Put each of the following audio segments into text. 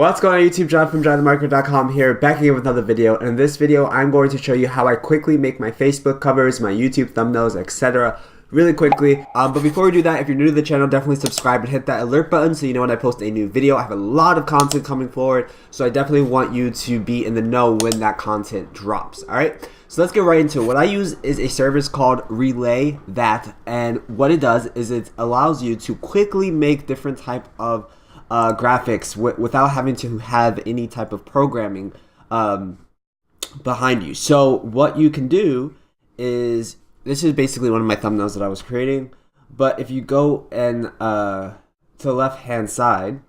What's going on YouTube? John from JohnTheMarketer.com here, back again with another video. And in this video, I'm going to show you how I quickly make my Facebook covers, my YouTube thumbnails, etc. really quickly. But before we do that, if you're new to the channel, definitely subscribe and hit that alert button so you know when I post a new video. I have a lot of content coming forward, so I definitely want you to be in the know when that content drops. Alright, so let's get right into it. What I use is a service called RelayThat, and what it does is it allows you to quickly make different type of graphics without having to have any type of programming behind you. So what you can do is, this is basically one of my thumbnails that I was creating, but if you go and to the left hand side,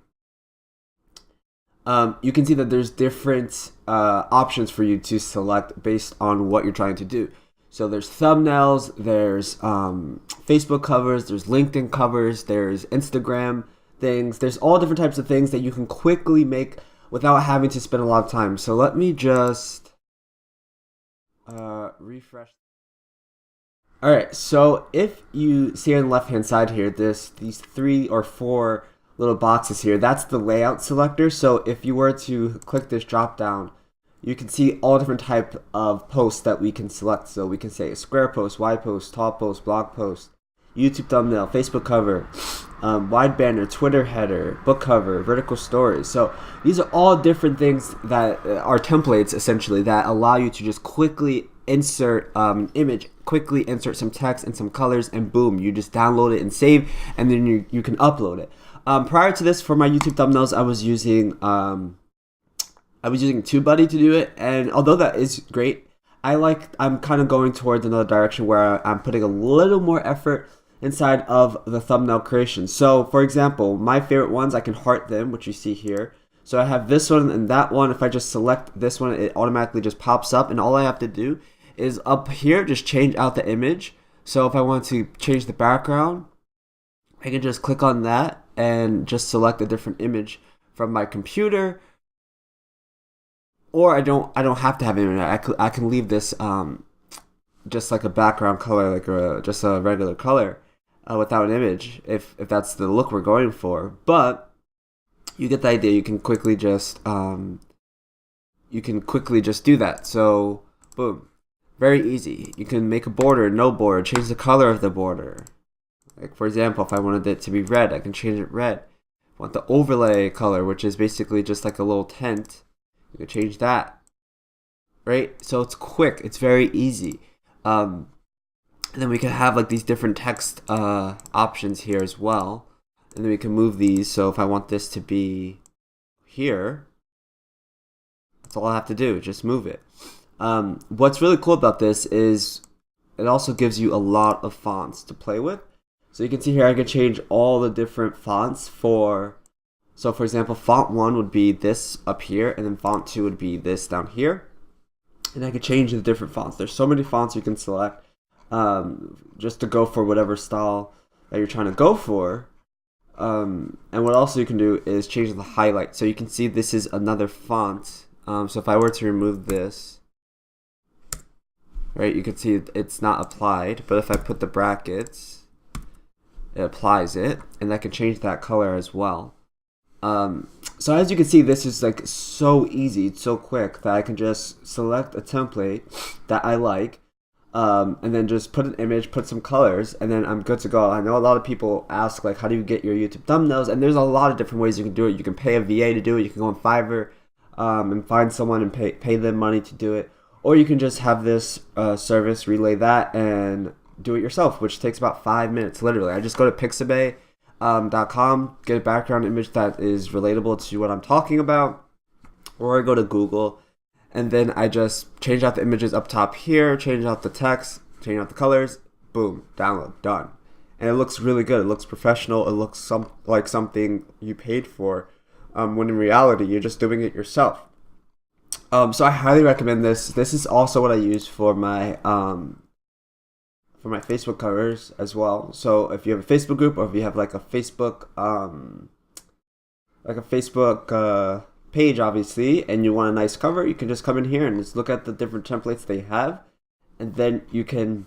you can see that there's different options for you to select based on what you're trying to do. So there's thumbnails, there's Facebook covers, there's LinkedIn covers, there's Instagram things, there's all different types of things that you can quickly make without having to spend a lot of time. So let me just refresh. Alright, so if you see on the left hand side here, these 3 or 4 little boxes here, that's the layout selector. So if you were to click this drop down, you can see all different type of posts that we can select. So we can say a square post, wide post, tall post, blog post, YouTube thumbnail, Facebook cover, wide banner, Twitter header, book cover, vertical stories. So these are all different things that are templates essentially that allow you to just quickly insert image, quickly insert some text and some colors, and boom, you just download it and save, and then you can upload it. Prior to this, for my YouTube thumbnails, I was using TubeBuddy to do it, and although that is great, I'm kind of going towards another direction where I'm putting a little more effort inside of the thumbnail creation. So for example, my favorite ones, I can heart them, which you see here. So I have this one and that one. If I just select this one, it automatically just pops up, and all I have to do is up here just change out the image. So if I want to change the background, I can just click on that and just select a different image from my computer. Or I don't have to have an image. I can leave this just like a background color, like just a regular color without an image, if that's the look we're going for. But you get the idea. You can quickly just do that. So boom, very easy. You can make a border, no border, change the color of the border. Like for example, if I wanted it to be red, I can change it red. If I want the overlay color, which is basically just like a little tent, you can change that. Right? So it's quick. It's very easy. And then we can have like these different text options here as well. And then we can move these. So if I want this to be here, that's all I have to do, just move it. What's really cool about this is it also gives you a lot of fonts to play with. So you can see here I can change all the different fonts for, so for example, font 1 would be this up here, and then font 2 would be this down here. And I can change the different fonts. There's so many fonts you can select just to go for whatever style that you're trying to go for. And what also you can do is change the highlight. So you can see this is another font. So if I were to remove this, right, you can see it's not applied. But if I put the brackets, it applies it, and I can change that color as well. So as you can see, this is like so easy, it's so quick that I can just select a template that I like, and then just put an image, put some colors, and then I'm good to go. I know a lot of people ask like, how do you get your YouTube thumbnails? And there's a lot of different ways you can do it. You can pay a VA to do it. You can go on Fiverr and find someone and pay them money to do it, or you can just have this service RelayThat and do it yourself, which takes about 5 minutes literally. I just go to Pixabay.com, get a background image that is relatable to what I'm talking about, or I go to Google, and then I just change out the images up top here, change out the text, change out the colors, boom, download, done. And it looks really good. It looks professional. It looks like something you paid for, when in reality you're just doing it yourself. So I highly recommend this. This is also what I use for my Facebook covers as well. So if you have a Facebook group, or if you have like a Facebook page obviously, and you want a nice cover, you can just come in here and just look at the different templates they have, and then you can,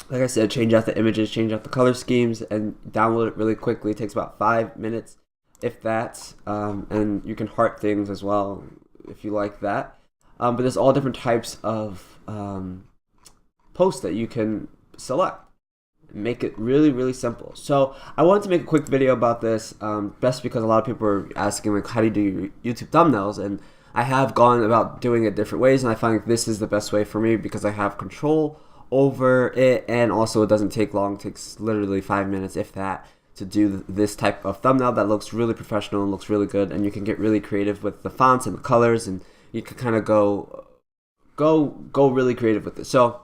like I said, change out the images, change out the color schemes, and download it really quickly. It takes about 5 minutes. if that, and you can heart things as well if you like that. But there's all different types of posts that you can select. Make it really, really simple. So I wanted to make a quick video about this, best because a lot of people are asking, like, how do you do your YouTube thumbnails? And I have gone about doing it different ways, and I find this is the best way for me because I have control over it, and also it doesn't take long. It takes literally 5 minutes, if that, to do this type of thumbnail that looks really professional and looks really good, and you can get really creative with the fonts and the colors, and you can kind of go really creative with it. So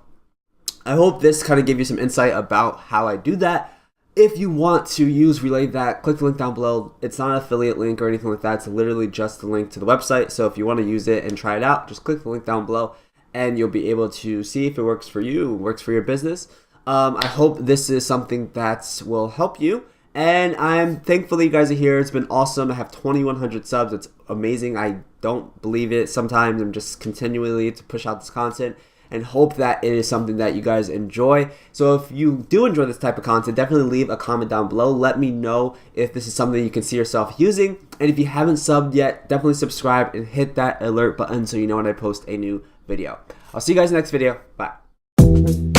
I hope this kind of gave you some insight about how I do that. If you want to use RelayThat, click the link down below. It's not an affiliate link or anything like that. It's literally just the link to the website. So if you want to use it and try it out, just click the link down below and you'll be able to see if it works for you, works for your business. I hope this is something that will help you. And I'm thankful that you guys are here. It's been awesome. I have 2,100 subs. It's amazing. I don't believe it sometimes. I'm just continually to push out this content and hope that it is something that you guys enjoy. So if you do enjoy this type of content, definitely leave a comment down below. Let me know if this is something you can see yourself using. And if you haven't subbed yet, definitely subscribe and hit that alert button so you know when I post a new video. I'll see you guys in the next video. Bye.